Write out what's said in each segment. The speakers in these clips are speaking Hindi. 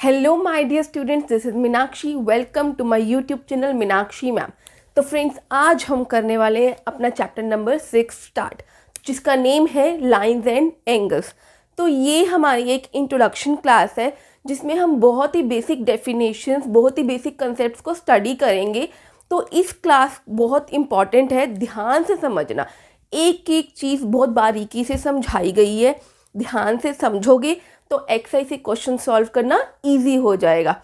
Hello my dear students, this is Meenakshi. Welcome to my YouTube channel Meenakshi ma'am. तो फ्रेंड्स, आज हम करने वाले हैं अपना चैप्टर नंबर 6 स्टार्ट, जिसका नेम है लाइंस एंड एंगल्स। तो ये हमारी एक इंट्रोडक्शन क्लास है जिसमें हम बहुत ही बेसिक डेफिनेशंस, बहुत ही बेसिक कंसेप्ट्स को स्टडी करेंगे। तो इस क्लास बहुत इंपॉर्टेंट है, ध्यान से समझना। एक एक चीज़ बहुत बारीकी से समझाई गई है, ध्यान से समझोगे तो एक्सरसाइज से क्वेश्चन सॉल्व करना इजी हो जाएगा।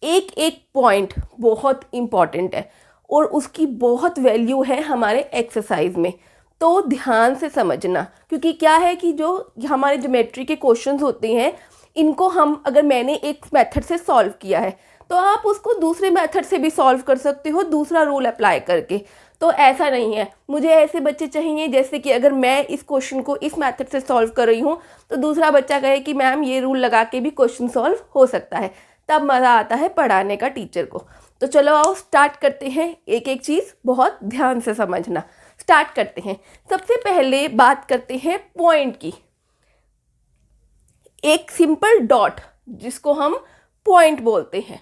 एक एक पॉइंट बहुत इंपॉर्टेंट है और उसकी बहुत वैल्यू है हमारे एक्सरसाइज में। तो ध्यान से समझना, क्योंकि क्या है कि जो हमारे ज्योमेट्री के क्वेश्चंस होते हैं, इनको हम अगर मैंने एक मेथड से सॉल्व किया है तो आप उसको दूसरे मेथड से भी सॉल्व कर सकते हो, दूसरा रूल अप्लाई करके। तो ऐसा नहीं है, मुझे ऐसे बच्चे चाहिए जैसे कि अगर मैं इस क्वेश्चन को इस मेथड से सॉल्व कर रही हूँ तो दूसरा बच्चा कहे कि मैम ये रूल लगा के भी क्वेश्चन सॉल्व हो सकता है। तब मज़ा आता है पढ़ाने का टीचर को। तो चलो आओ स्टार्ट करते हैं। एक एक चीज़ बहुत ध्यान से समझना। स्टार्ट करते हैं। सबसे पहले बात करते हैं पॉइंट की। एक सिंपल डॉट जिसको हम पॉइंट बोलते हैं,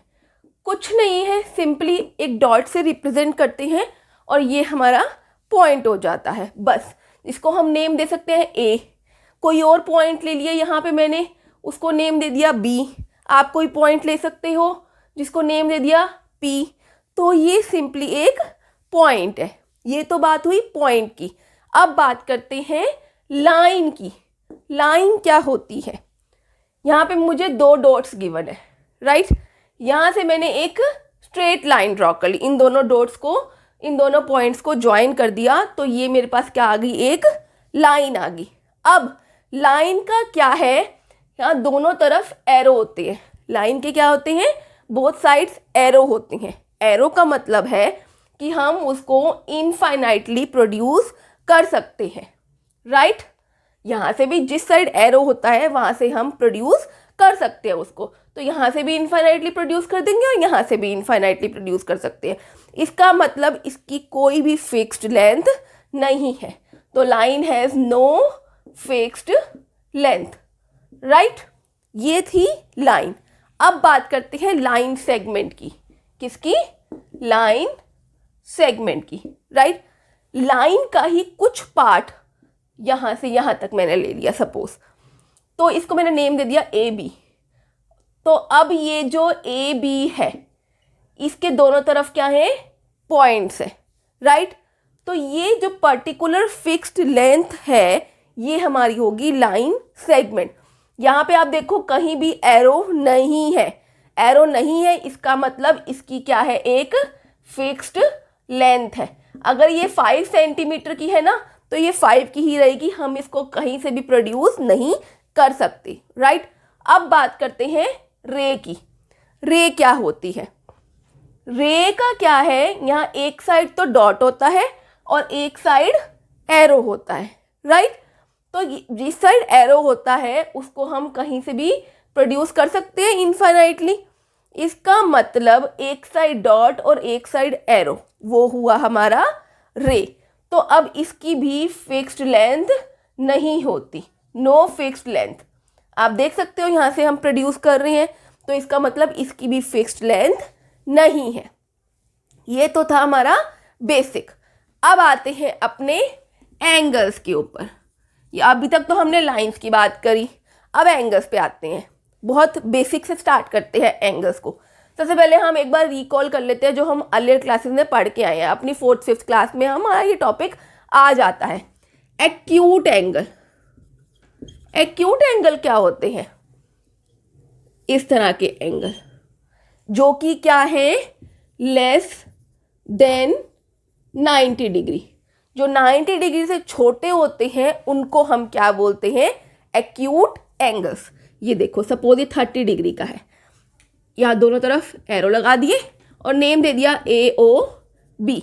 कुछ नहीं है, सिंपली एक डॉट से रिप्रेजेंट करते हैं और ये हमारा पॉइंट हो जाता है। बस इसको हम नेम दे सकते हैं ए। कोई और पॉइंट ले लिया, यहाँ पे मैंने उसको नेम दे दिया बी। आप कोई पॉइंट ले सकते हो जिसको नेम दे दिया पी। तो ये सिंपली एक पॉइंट है। ये तो बात हुई पॉइंट की। अब बात करते हैं लाइन की। लाइन क्या होती है? यहाँ पे मुझे दो डॉट्स गिवन है, राइट। यहाँ से मैंने एक स्ट्रेट लाइन ड्रॉ कर ली, इन दोनों डॉट्स को, इन दोनों पॉइंट्स को ज्वाइन कर दिया, तो ये मेरे पास क्या आ गई? एक लाइन आ गई। अब लाइन का क्या है? यहाँ दोनों तरफ एरो होते हैं। लाइन के क्या होते हैं? बोथ साइड्स एरो होते हैं। एरो का मतलब है कि हम उसको इनफाइनाइटली प्रोड्यूस कर सकते हैं, राइट। यहाँ से भी जिस साइड एरो होता है वहाँ से हम प्रोड्यूस कर सकते हैं उसको। तो यहाँ से भी इनफाइनाइटली प्रोड्यूस कर देंगे और यहाँ से भी इनफाइनाइटली प्रोड्यूस कर सकते हैं। इसका मतलब इसकी कोई भी फिक्स्ड लेंथ नहीं है। तो line has no fixed length, right. ये थी लाइन। अब बात करते हैं लाइन सेगमेंट की। किसकी? लाइन सेगमेंट की, राइट। लाइन का ही कुछ पार्ट यहाँ से यहाँ तक मैंने ले लिया सपोज, तो इसको मैंने नेम दे दिया ए बी। तो अब ये जो ए बी है, इसके दोनों तरफ क्या है? पॉइंट्स है, राइट। तो ये जो पर्टिकुलर फिक्स्ड लेंथ है, ये हमारी होगी लाइन सेगमेंट। यहाँ पे आप देखो कहीं भी एरो नहीं है। एरो नहीं है, इसका मतलब इसकी क्या है? एक फिक्स्ड लेंथ है। अगर ये 5 सेंटीमीटर की है ना, तो ये 5 की ही रहेगी, हम इसको कहीं से भी प्रोड्यूस नहीं कर सकते, राइट। अब बात करते हैं रे की। रे क्या होती है? रे का क्या है? यहाँ एक साइड तो डॉट होता है और एक साइड एरो होता है, राइट। तो जिस साइड एरो होता है उसको हम कहीं से भी प्रोड्यूस कर सकते हैं इनफाइनाइटली। इसका मतलब एक साइड डॉट और एक साइड एरो, वो हुआ हमारा रे। तो अब इसकी भी फिक्स्ड लेंथ नहीं होती, नो फिक्स्ड लेंथ। आप देख सकते हो यहाँ से हम प्रोड्यूस कर रहे हैं, तो इसका मतलब इसकी भी फिक्स्ड लेंथ नहीं है। ये तो था हमारा बेसिक। अब आते हैं अपने एंगल्स के ऊपर। ये अभी तक तो हमने लाइंस की बात करी, अब एंगल्स पे आते हैं। बहुत बेसिक से स्टार्ट करते हैं एंगल्स को। सबसे पहले हम एक बार रिकॉल कर लेते हैं जो हम अर्लियर क्लासेस में पढ़ के आए हैं। अपनी 4th 5th क्लास में हमारा ये टॉपिक आ जाता है। Acute angle. एक्यूट एंगल क्या होते हैं? इस तरह के एंगल जो कि क्या है? Less than 90 degree. जो 90 डिग्री से छोटे होते हैं उनको हम क्या बोलते हैं? Acute angles. ये देखो सपोज ये 30 डिग्री का है, यहाँ दोनों तरफ एरो लगा दिए और नेम दे दिया ए ओ बी।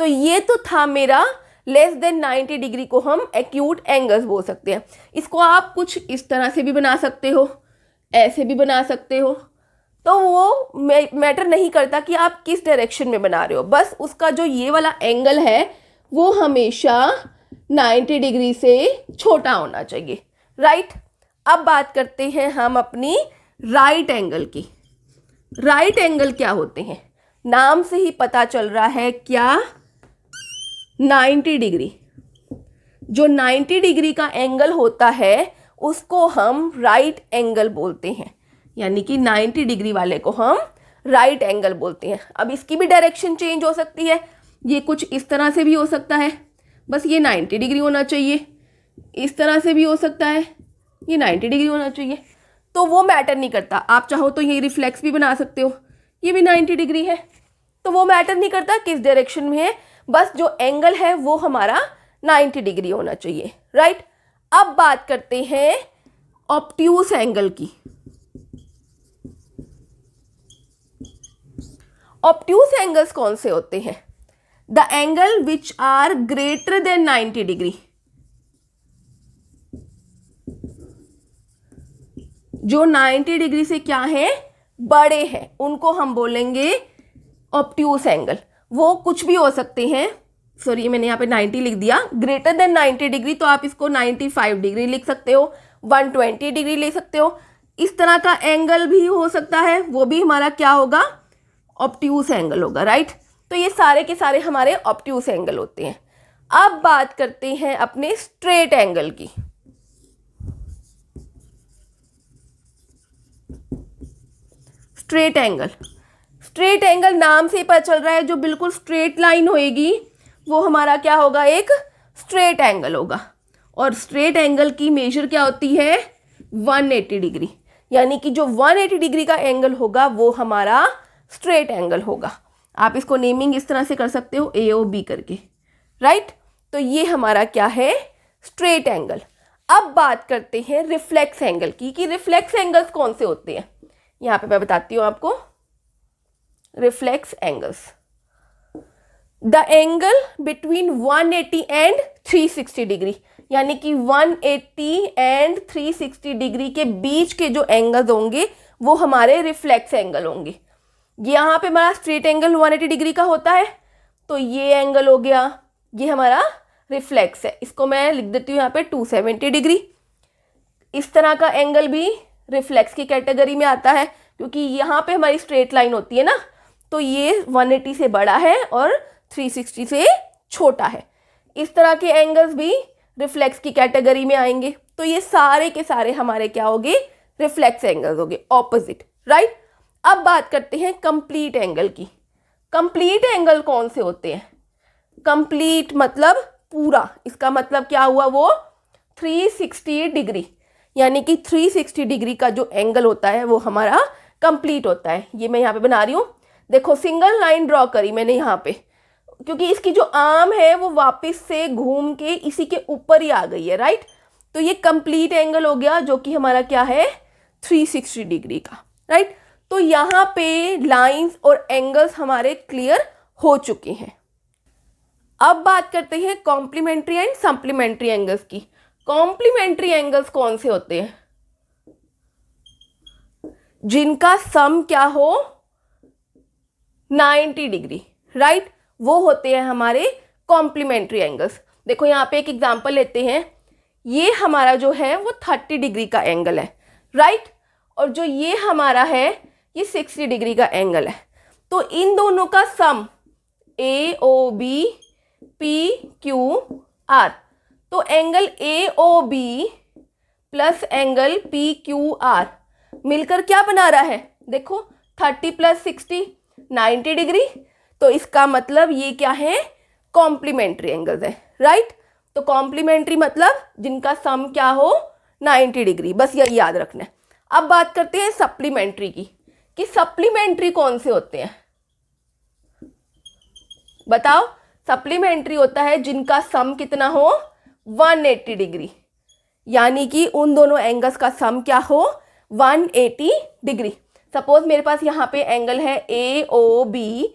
तो ये तो था मेरा लेस देन 90 डिग्री को हम एक्यूट एंगल्स बोल सकते हैं। इसको आप कुछ इस तरह से भी बना सकते हो, ऐसे भी बना सकते हो। तो वो मैटर नहीं करता कि आप किस डायरेक्शन में बना रहे हो, बस उसका जो ये वाला एंगल है वो हमेशा 90 डिग्री से छोटा होना चाहिए, राइट। अब बात करते हैं हम अपनी राइट एंगल की। राइट एंगल क्या होते हैं? नाम से ही पता चल रहा है क्या, 90 डिग्री। जो 90 डिग्री का एंगल होता है उसको हम राइट एंगल बोलते हैं, यानी कि 90 डिग्री वाले को हम राइट एंगल बोलते हैं। अब इसकी भी डायरेक्शन चेंज हो सकती है, ये कुछ इस तरह से भी हो सकता है, बस ये 90 डिग्री होना चाहिए, इस तरह से भी हो सकता है, ये 90 डिग्री होना चाहिए, तो वो मैटर नहीं करता। आप चाहो तो ये रिफ्लेक्स भी बना सकते हो, ये भी 90 डिग्री है, तो वो मैटर नहीं करता किस डायरेक्शन में है, बस जो एंगल है वो हमारा 90 डिग्री होना चाहिए, राइट। अब बात करते हैं ऑब्ट्यूस एंगल की। ऑब्ट्यूस एंगल्स कौन से होते हैं? The angle which are greater than 90 degree. जो 90 डिग्री से क्या है, बड़े हैं, उनको हम बोलेंगे ऑब्ट्यूस एंगल। वो कुछ भी हो सकते हैं, सॉरी मैंने यहाँ पे 90 लिख दिया, ग्रेटर देन 90 डिग्री तो आप इसको 95 डिग्री लिख सकते हो, 120 डिग्री ले सकते हो, इस तरह का एंगल भी हो सकता है, वो भी हमारा क्या होगा, ऑब्ट्यूस एंगल होगा, राइट। तो ये सारे के सारे हमारे ऑब्ट्यूस एंगल होते हैं। अब बात करते हैं अपने स्ट्रेट एंगल की। स्ट्रेट एंगल, स्ट्रेट एंगल नाम से पता चल रहा है जो बिल्कुल स्ट्रेट लाइन होएगी वो हमारा क्या होगा, एक स्ट्रेट एंगल होगा। और स्ट्रेट एंगल की मेजर क्या होती है, 180 डिग्री, यानी कि जो 180 डिग्री का एंगल होगा वो हमारा स्ट्रेट एंगल होगा। आप इसको नेमिंग इस तरह से कर सकते हो, ए ओ बी करके, राइट। तो ये हमारा क्या है, स्ट्रेट एंगल। अब बात करते हैं रिफ्लेक्स एंगल की, कि रिफ्लेक्स एंगल्स कौन से होते हैं। यहाँ पे मैं बताती हूँ आपको, reflex angles, the angle between 180 and 360 degree, यानी कि 180 एंड 360 डिग्री के बीच के जो एंगल्स होंगे वो हमारे रिफ्लेक्स एंगल होंगे। यहाँ पे हमारा स्ट्रेट एंगल 180 डिग्री का होता है, तो ये एंगल हो गया, ये हमारा रिफ्लेक्स है, इसको मैं लिख देती हूँ यहाँ पे 270 डिग्री। इस तरह का एंगल भी रिफ्लेक्स की कैटेगरी में आता है, क्योंकि यहाँ पे हमारी स्ट्रेट लाइन होती है ना, तो ये 180 से बड़ा है और 360 से छोटा है। इस तरह के एंगल्स भी रिफ्लेक्स की कैटेगरी में आएंगे। तो ये सारे के सारे हमारे क्या होंगे, रिफ्लेक्स एंगल्स होंगे, ऑपोजिट, राइट। अब बात करते हैं कंप्लीट एंगल की। कंप्लीट एंगल कौन से होते हैं? कंप्लीट मतलब पूरा, इसका मतलब क्या हुआ, वो 360 डिग्री, यानी कि 360 डिग्री का जो एंगल होता है वो हमारा कंप्लीट होता है। ये मैं यहाँ पे बना रही हूँ, देखो सिंगल लाइन ड्रॉ करी मैंने यहाँ पे, क्योंकि इसकी जो आर्म है वो वापस से घूम के इसी के ऊपर ही आ गई है, राइट। तो ये कंप्लीट एंगल हो गया जो कि हमारा क्या है, 360 डिग्री का, राइट। तो यहाँ पे लाइंस और एंगल्स हमारे क्लियर हो चुके हैं। अब बात करते हैं कॉम्प्लीमेंट्री एंड सप्लीमेंट्री एंगल्स की। कॉम्प्लीमेंट्री एंगल्स कौन से होते हैं? जिनका सम क्या हो, 90 डिग्री, राइट, वो होते हैं हमारे कॉम्प्लीमेंट्री एंगल्स। देखो यहाँ पे एक एग्जांपल लेते हैं, ये हमारा जो है वो 30 डिग्री का एंगल है, राइट, और जो ये हमारा है ये 60 डिग्री का एंगल है। तो इन दोनों का sum A O B P Q R, तो angle A O B plus angle P Q R मिलकर क्या बना रहा है, देखो 30 + 60 90 डिग्री। तो इसका मतलब ये क्या है, कॉम्प्लीमेंट्री एंगल्स है, राइट। तो कॉम्प्लीमेंट्री मतलब जिनका सम क्या हो, 90 डिग्री, बस यही याद रखना है। अब बात करते हैं सप्लीमेंट्री की, कि सप्लीमेंट्री कौन से होते हैं, बताओ। सप्लीमेंट्री होता है जिनका सम कितना हो, 180 डिग्री, यानी कि उन दोनों एंगल्स का सम क्या हो, 180 डिग्री। सपोज मेरे पास यहाँ पे एंगल है ए ओ बी,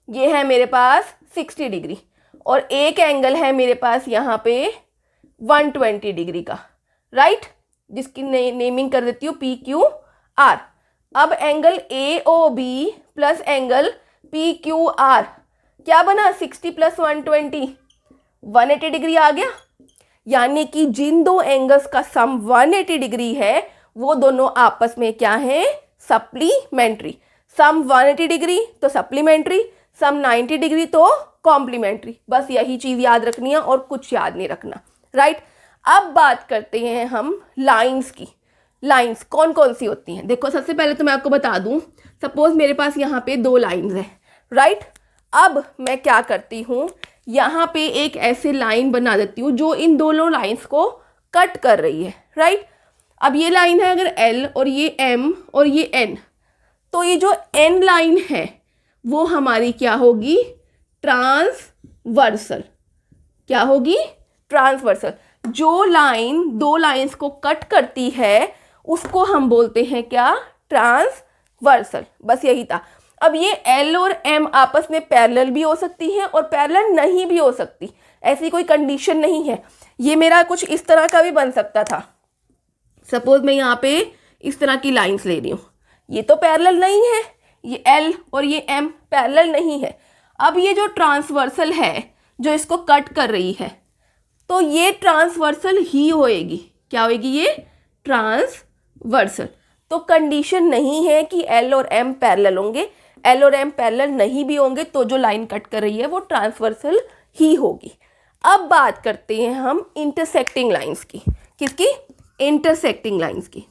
ये है मेरे पास 60 डिग्री, और एक एंगल है मेरे पास यहाँ पे 120 डिग्री का, राइट, जिसकी नेमिंग कर देती हूँ पी क्यू आर। अब angle A O B plus angle P Q R क्या बना, 60 + 120 180 डिग्री आ गया। यानी कि जिन दो एंगल्स का सम 180 डिग्री है वो दोनों आपस में क्या है, सप्लीमेंट्री। सम 180 डिग्री तो सप्लीमेंट्री, सम 90 डिग्री तो कॉम्प्लीमेंट्री। बस यही चीज़ याद रखनी है और कुछ याद नहीं रखना, राइट। अब बात करते हैं हम लाइंस की। लाइंस कौन कौन सी होती हैं? देखो सबसे पहले तो मैं आपको बता दूं, सपोज मेरे पास यहाँ पे 2 लाइंस हैं, राइट। अब मैं क्या करती हूँ, यहाँ पे एक ऐसे लाइन बना देती हूँ जो इन दोनों लाइंस को कट कर रही है, राइट। अब ये लाइन है अगर L और ये M और ये N, तो ये जो N लाइन है वो हमारी क्या होगी? ट्रांसवर्सल। क्या होगी? ट्रांसवर्सल। जो लाइन 2 लाइंस को कट करती है उसको हम बोलते हैं क्या? ट्रांसवर्सल। बस यही था। अब ये L और M आपस में पैरेलल भी हो सकती हैं और पैरेलल नहीं भी हो सकती, ऐसी कोई कंडीशन नहीं है। ये मेरा कुछ इस तरह का भी बन सकता था। सपोज मैं यहाँ पे इस तरह की लाइंस ले रही हूँ, ये तो पैरेलल नहीं है, ये L और ये M पैरेलल नहीं है। अब ये जो ट्रांसवर्सल है जो इसको कट कर रही है, तो ये ट्रांसवर्सल ही होएगी। क्या होएगी? ये ट्रांसवर्सल। तो कंडीशन नहीं है कि L और M पैरेलल होंगे, L और M पैरेलल नहीं भी होंगे तो जो लाइन कट कर रही है वो ट्रांसवर्सल ही होगी। अब बात करते हैं हम इंटरसेक्टिंग लाइंस की। किसकी? इंटरसेक्टिंग लाइंस की।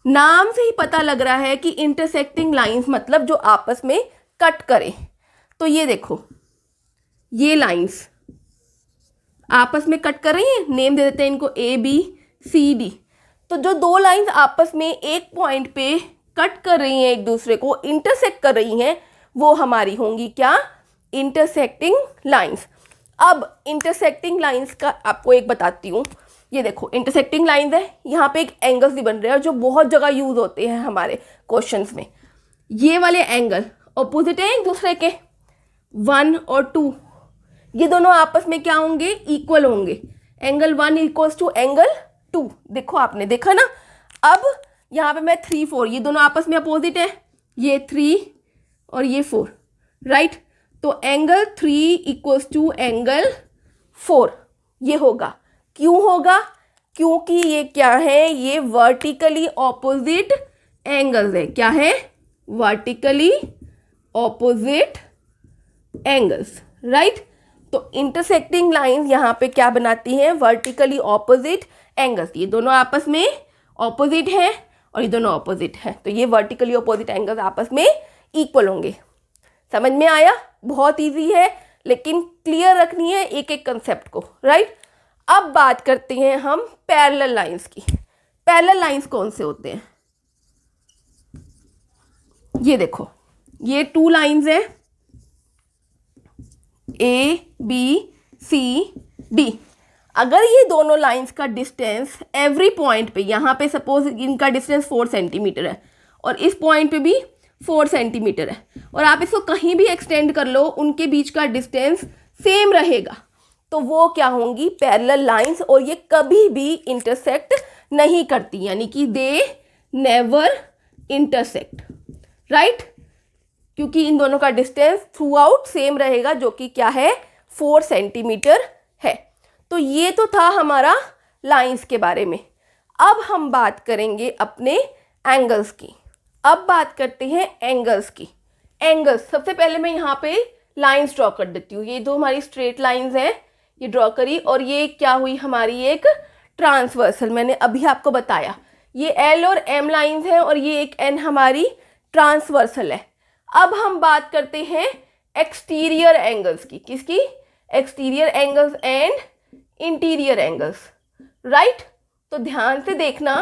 नाम से ही पता लग रहा है कि इंटरसेक्टिंग लाइंस मतलब जो आपस में कट करें। तो ये देखो, ये लाइंस आपस में कट कर रही हैं, नेम दे देते हैं इनको ABCD। तो जो 2 लाइंस आपस में एक पॉइंट पे कट कर रही हैं, एक दूसरे को इंटरसेक्ट कर रही हैं, वो हमारी होंगी क्या? Intersecting lines. अब इंटरसेक्टिंग लाइंस का आपको एक बताती हूँ। ये देखो इंटरसेक्टिंग लाइंस है, यहाँ पे एक एंगल्स भी बन रहे हैं जो बहुत जगह यूज होते हैं हमारे क्वेश्चंस में। ये वाले एंगल ऑपोजिट है एक दूसरे के, 1 और 2, ये दोनों आपस में क्या होंगे? इक्वल होंगे। Angle 1 equals to angle 2। देखो आपने देखा ना। अब यहाँ पे मैं 3, 4, ये दोनों आपस में अपोजिट है, ये 3 और ये 4, राइट। तो एंगल 3 इक्वल्स टू एंगल 4 ये होगा। क्यों होगा? क्योंकि ये क्या है? ये वर्टिकली ऑपोजिट एंगल्स है। क्या है? Vertically opposite angles, right. तो इंटरसेक्टिंग लाइंस यहाँ पे क्या बनाती हैं? Vertically opposite angles. ये दोनों आपस में ऑपोजिट हैं और ये दोनों ऑपोजिट हैं, तो ये वर्टिकली ऑपोजिट एंगल्स आपस में इक्वल होंगे। समझ में आया? बहुत इजी है, लेकिन क्लियर रखनी है एक एक कंसेप्ट को, राइट। अब बात करते हैं हम पैरेलल लाइंस की। पैरेलल लाइंस कौन से होते हैं? ये देखो, ये 2 लाइंस हैं ABCD। अगर ये दोनों लाइंस का डिस्टेंस एवरी पॉइंट पे, यहाँ पे सपोज इनका डिस्टेंस 4 सेंटीमीटर है और इस पॉइंट पे भी 4 सेंटीमीटर है, और आप इसको कहीं भी एक्सटेंड कर लो, उनके बीच का डिस्टेंस सेम रहेगा, तो वो क्या होंगी? Parallel lines. और ये कभी भी इंटरसेक्ट नहीं करती, यानी कि दे नेवर इंटरसेक्ट, राइट। क्योंकि इन दोनों का डिस्टेंस थ्रू आउट सेम रहेगा, जो कि क्या है? 4 सेंटीमीटर है। तो ये तो था हमारा लाइंस के बारे में। अब हम बात करेंगे अपने एंगल्स की। अब बात करते हैं एंगल्स की। एंगल्स, सबसे पहले मैं यहाँ पे लाइंस ड्रॉ कर देती हूँ। ये 2 हमारी स्ट्रेट लाइंस हैं, ये ड्रॉ करी, और ये क्या हुई? हमारी एक ट्रांसवर्सल। मैंने अभी आपको बताया ये L और M लाइंस हैं और ये एक N हमारी ट्रांसवर्सल है। अब हम बात करते हैं एक्सटीरियर एंगल्स की। किसकी? Exterior angles and interior angles, right. तो ध्यान से देखना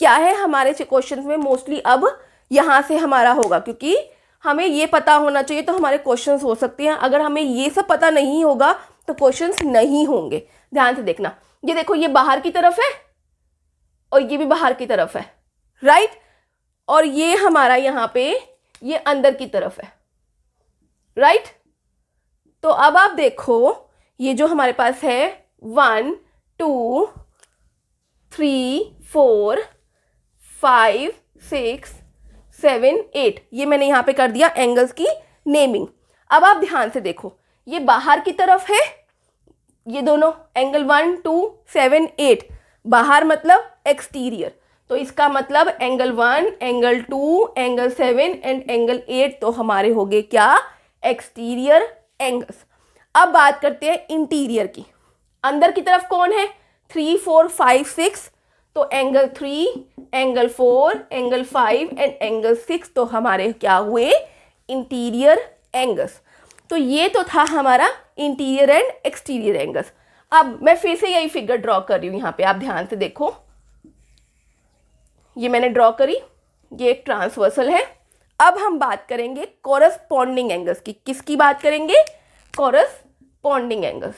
क्या है हमारे क्वेश्चंस में मोस्टली अब यहाँ से हमारा होगा, क्योंकि हमें ये पता होना चाहिए तो हमारे क्वेश्चंस हो सकते हैं। अगर हमें ये सब पता नहीं होगा तो क्वेश्चंस नहीं होंगे। ध्यान से देखना, ये देखो, ये बाहर की तरफ है और ये भी बाहर की तरफ है, राइट। और ये हमारा यहाँ पे ये अंदर की तरफ है, राइट। तो अब आप देखो, ये जो हमारे पास है 1 2 3 4 5 6 7 8, ये मैंने यहाँ पे कर दिया एंगल्स की नेमिंग। अब आप ध्यान से देखो, ये बाहर की तरफ है, ये दोनों एंगल 1 2 7 8, बाहर मतलब एक्सटीरियर। तो इसका मतलब angle 1, angle 2, angle 7 and angle 8 तो हमारे हो गए क्या, एक्सटीरियर एंगल्स। अब बात करते हैं इंटीरियर की। अंदर की तरफ कौन है, 3, 4, 5, 6, तो angle 3, angle 4, angle 5 and angle 6 तो हमारे क्या हुए, इंटीरियर एंगल्स। तो ये तो था हमारा इंटीरियर एंड एक्सटीरियर एंगल्स। अब मैं फिर से यही फिगर ड्रॉ कर रही हूँ, यहाँ पे आप ध्यान से देखो, ये मैंने ड्रॉ करी, ये एक ट्रांसवर्सल है। अब हम बात करेंगे कॉरस्पॉन्डिंग एंगल्स की। किसकी बात करेंगे, कॉरस्पॉन्डिंग एंगल्स।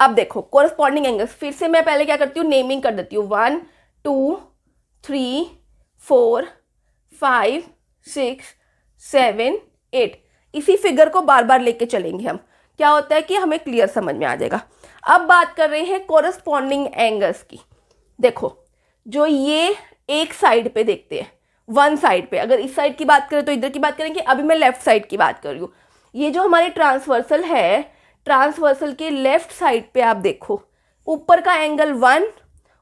अब देखो कॉरस्पॉन्डिंग एंगल्स, फिर से मैं पहले क्या करती हूँ, नेमिंग कर देती हूँ, 1, 2, 3, 4, 5, 6, 7, 8। इसी फिगर को बार बार लेके चलेंगे हम, क्या होता है कि हमें क्लियर समझ में आ जाएगा। अब बात कर रहे हैं कॉरस्पॉन्डिंग एंगल्स की। देखो जो ये एक साइड पे देखते हैं, वन साइड पे, अगर इस साइड की बात करें तो इधर की बात करेंगे, अभी मैं लेफ्ट साइड की बात कर रही हूँ। ये जो हमारे ट्रांसवर्सल है, ट्रांसवर्सल के लेफ्ट साइड पे आप देखो, ऊपर का एंगल 1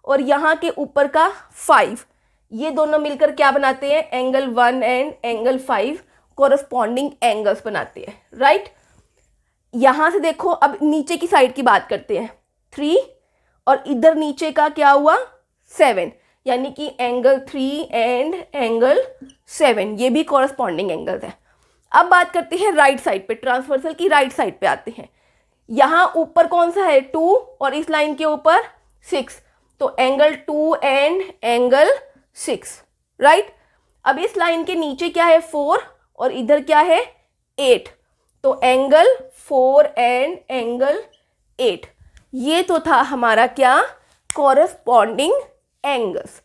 और यहाँ के ऊपर का 5, ये दोनों मिलकर क्या बनाते हैं, angle 1 and angle 5 corresponding angles बनाते हैं, राइट। यहाँ से देखो, अब नीचे की साइड की बात करते हैं, 3 और इधर नीचे का क्या हुआ, 7, यानी कि एंगल 3 एंड एंगल 7, ये भी कॉरस्पॉन्डिंग एंगल्स है। अब बात करते हैं राइट साइड पे, ट्रांसवर्सल की राइट साइड पे आते हैं। यहाँ ऊपर कौन सा है, 2 और इस लाइन के ऊपर 6, तो एंगल 2 एंड एंगल 6, राइट। अब इस लाइन के नीचे क्या है, 4 और इधर क्या है, 8, तो एंगल 4 एंड एंगल 8। ये तो था हमारा क्या, कॉरस्पॉन्डिंग एंगल्स।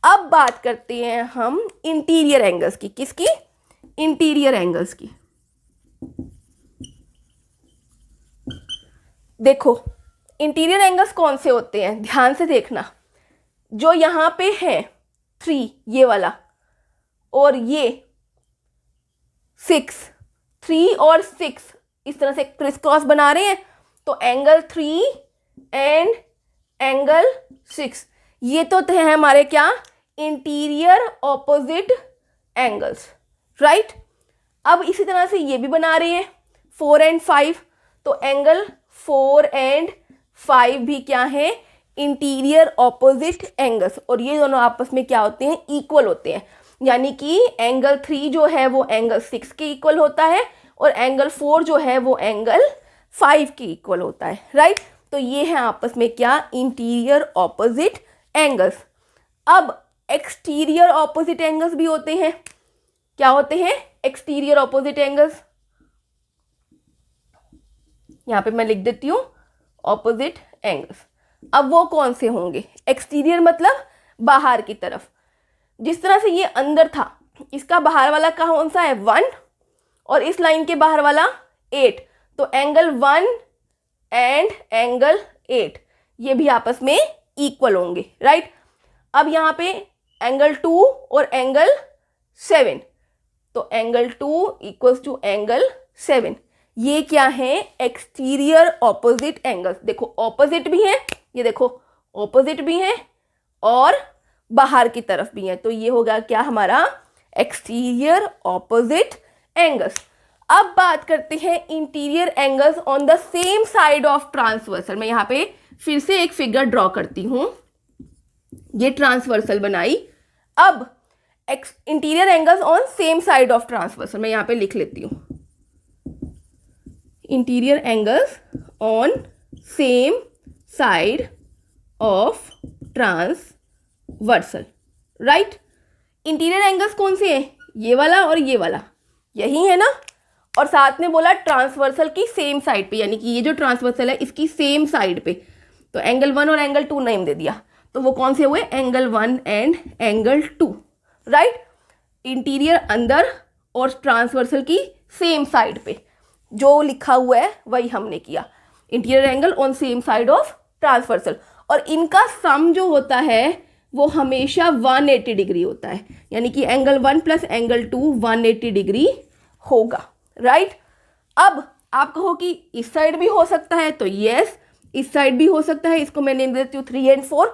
अब बात करते हैं हम इंटीरियर एंगल्स की। किसकी, इंटीरियर एंगल्स की। देखो इंटीरियर एंगल्स कौन से होते हैं, ध्यान से देखना। जो यहाँ पे है 3, ये वाला, और ये 6, 3 और 6 इस तरह से क्रिस क्रॉस बना रहे हैं, तो एंगल 3 एंड एंगल 6, ये तो थे हमारे क्या, इंटीरियर ऑपोजिट एंगल्स, राइट। अब इसी तरह से ये भी बना रहे हैं 4 एंड 5, तो एंगल 4 एंड 5 भी क्या है, इंटीरियर ऑपोजिट एंगल्स, और ये दोनों आपस में क्या होते हैं, इक्वल होते हैं। यानी कि एंगल 3 जो है वो एंगल 6 के इक्वल होता है और एंगल 4 जो है वो एंगल 5 के इक्वल होता है, राइट। तो ये है आपस में क्या, इंटीरियर ऑपोजिट एंगल्स। अब एक्सटीरियर ऑपोजिट एंगल्स भी होते हैं। क्या होते हैं, एक्सटीरियर ऑपोजिट एंगल्स, यहाँ पे मैं लिख देती हूँ ऑपोजिट एंगल्स। अब वो कौन से होंगे, एक्सटीरियर मतलब बाहर की तरफ। जिस तरह से ये अंदर था, इसका बाहर वाला कौन सा है, 1, और इस लाइन के बाहर वाला 8, तो एंगल 1 एंड एंगल 8 ये भी आपस में इक्वल होंगे, राइट। अब यहाँ पे एंगल 2 और एंगल 7, तो एंगल 2 इक्वल्स टू एंगल 7, ये क्या है, एक्सटीरियर ऑपोजिट एंगल्स। देखो ऑपोजिट भी है, ये देखो ऑपोजिट भी है और बाहर की तरफ भी है, तो ये होगा क्या हमारा, एक्सटीरियर ऑपोजिट एंगल्स। अब बात करते हैं interior angles on the same side of transversal. मैं यहाँ पे फिर से एक फिगर ड्रॉ करती हूँ, ये ट्रांसवर्सल बनाई। अब interior angles on same side of transversal, मैं यहाँ पे लिख लेती हूँ, interior angles on same side of transversal, right. Interior angles कौन से हैं, ये वाला और ये वाला, यही है ना। और साथ में बोला ट्रांसवर्सल की सेम साइड पे, यानी कि ये जो ट्रांसवर्सल है इसकी सेम साइड पे, तो एंगल 1 और एंगल 2 नेम दे दिया, तो वो कौन से हुए, angle 1 and angle 2, right. Interior अंदर और ट्रांसवर्सल की सेम साइड पे, जो लिखा हुआ है वही हमने किया, interior angle on same side of transversal. और इनका सम जो होता है वो हमेशा 180 डिग्री होता है, यानी कि एंगल 1 प्लस एंगल 2 180 डिग्री होगा, राइट। अब आप कहो कि इस साइड भी हो सकता है, तो यस, इस साइड भी हो सकता है। इसको मैं नेम देती हूँ 3 and 4।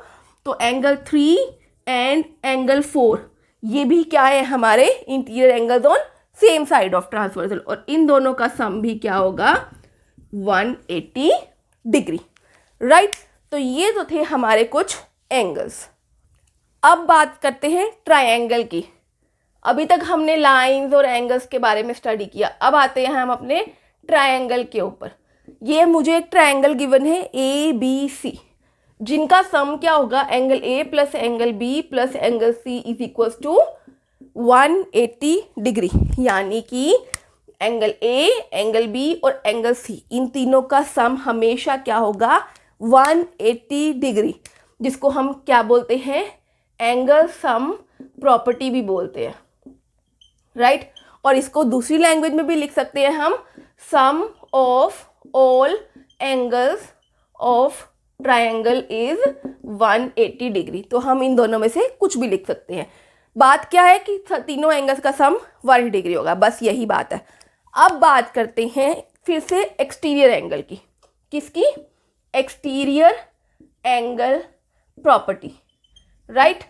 तो एंगल 3 एंड एंगल 4 ये भी क्या है हमारे interior angles on same side of transversal, और इन दोनों का सम भी क्या होगा 180 डिग्री, राइट। तो ये तो थे हमारे कुछ एंगल्स। अब बात करते हैं ट्रायंगल की। अभी तक हमने लाइंस और एंगल्स के बारे में स्टडी किया, अब आते हैं हम अपने ट्रायंगल के ऊपर। ये मुझे एक ट्रायंगल गिवन है ABC, जिनका सम क्या होगा angle A plus angle B plus angle C is equals to 180 degree, यानी कि एंगल A, एंगल B और एंगल C इन तीनों का सम हमेशा क्या होगा 180 डिग्री, जिसको हम क्या बोलते हैं एंगल सम प्रॉपर्टी भी बोलते हैं, राइट। और इसको दूसरी लैंग्वेज में भी लिख सकते हैं हम sum of all angles of triangle is 180 degree. तो हम इन दोनों में से कुछ भी लिख सकते हैं। बात क्या है कि तीनों एंगल्स का सम 180 डिग्री होगा, बस यही बात है। अब बात करते हैं फिर से एक्सटीरियर एंगल की। किसकी? Exterior angle property, right.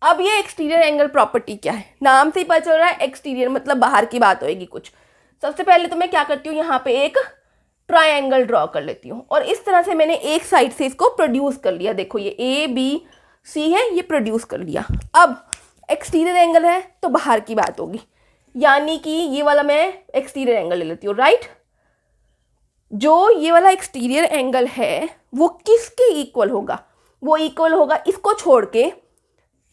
अब ये एक्सटीरियर एंगल प्रॉपर्टी क्या है, नाम से ही पता चल रहा है एक्सटीरियर मतलब बाहर की बात होएगी कुछ। सबसे पहले तो मैं क्या करती हूँ यहाँ पे एक ट्रायंगल ड्रॉ कर लेती हूँ, और इस तरह से मैंने एक साइड से इसको प्रोड्यूस कर लिया। देखो ये ABC है, ये प्रोड्यूस कर लिया। अब एक्सटीरियर एंगल है तो बाहर की बात होगी, यानी कि ये वाला मैं एक्सटीरियर एंगल ले लेती हूँ, राइट। जो ये वाला एक्सटीरियर एंगल है वो किसके इक्वल होगा? वो इक्वल होगा इसको छोड़ के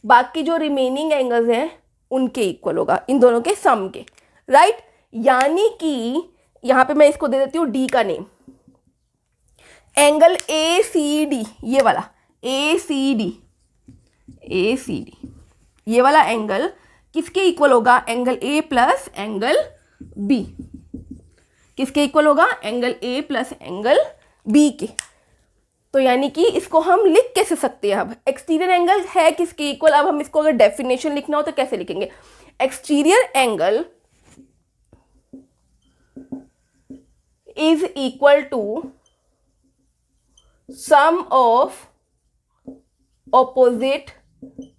बाकी जो रिमेनिंग एंगल्स हैं उनके इक्वल होगा, इन दोनों के सम के, राइट। यानी कि यहाँ पे मैं इसको दे देती हूँ D का नेम। एंगल ACD, ये वाला ACD ये वाला एंगल किसके इक्वल होगा? Angle A plus angle B। किसके इक्वल होगा? Angle A plus angle B के। तो यानी कि इसको हम लिख कैसे सकते हैं? अब एक्सटीरियर एंगल है किसके इक्वल? अब हम इसको अगर डेफिनेशन लिखना हो तो कैसे लिखेंगे? Exterior angle is equal to sum of opposite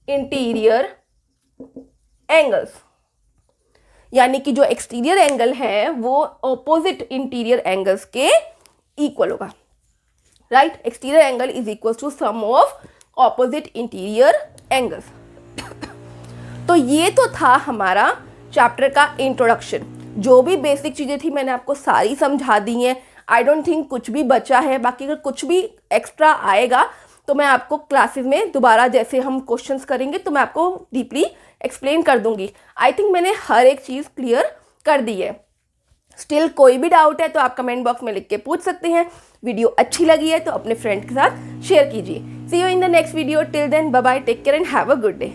interior angles। यानी कि जो एक्सटीरियर एंगल है वो ऑपोजिट इंटीरियर एंगल्स के इक्वल होगा, right. Exterior angle is equal to sum of opposite interior angles. तो ये तो था हमारा चैप्टर का इंट्रोडक्शन। जो भी बेसिक चीज़ें थी मैंने आपको सारी समझा दी हैं। आई डोंट थिंक कुछ भी बचा है। बाकी अगर कुछ भी एक्स्ट्रा आएगा तो मैं आपको क्लासेस में दोबारा जैसे हम क्वेश्चंस करेंगे तो मैं आपको डीपली एक्सप्लेन कर दूंगी। आई थिंक मैंने हर एक चीज़ क्लियर कर दी है। स्टिल कोई भी डाउट है तो आप कमेंट बॉक्स में लिख के पूछ सकते हैं। वीडियो अच्छी लगी है तो अपने फ्रेंड के साथ शेयर कीजिए। See you in the next video. Till then bye bye, take care and have a good day.